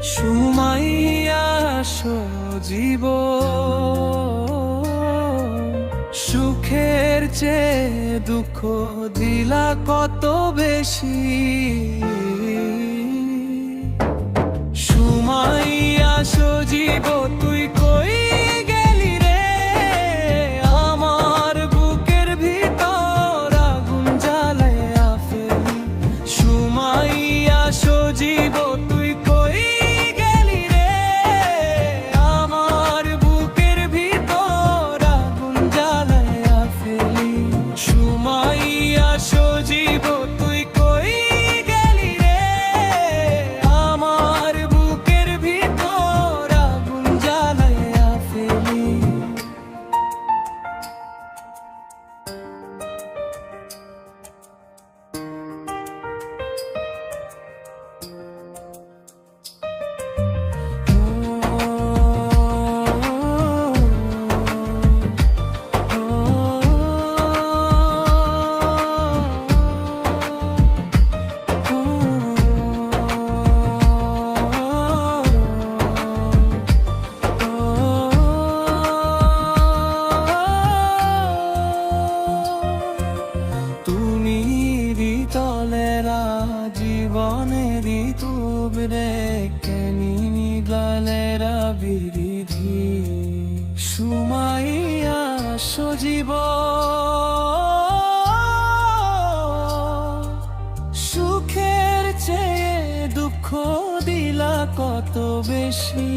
সুমাইয়া সজীব সুখের চেয়ে দুঃখ দিলা কত বেশি। সুমাইয়া সজীব তুই কই গেলি রে, আমার বুকের ভিতর আগুন জ্বালাইয়া ফেলি। সুমাইয়া সজীব তুই কই গেলি রে, আমার বুকের ভিতর আগুন জ্বালাইয়া ফেলি। সুমাইয়া সজীব তুই কই গেলি রে, আমার বুকের ভিতর আগুন জ্বালাইয়া ফেলি। তুমি তলেরা জীবনের তুবরে কেনি গলেরা বিরিধি। সুমাইয়া সজীব সুখের চেয়ে দুঃখ দিলা কত বেশি।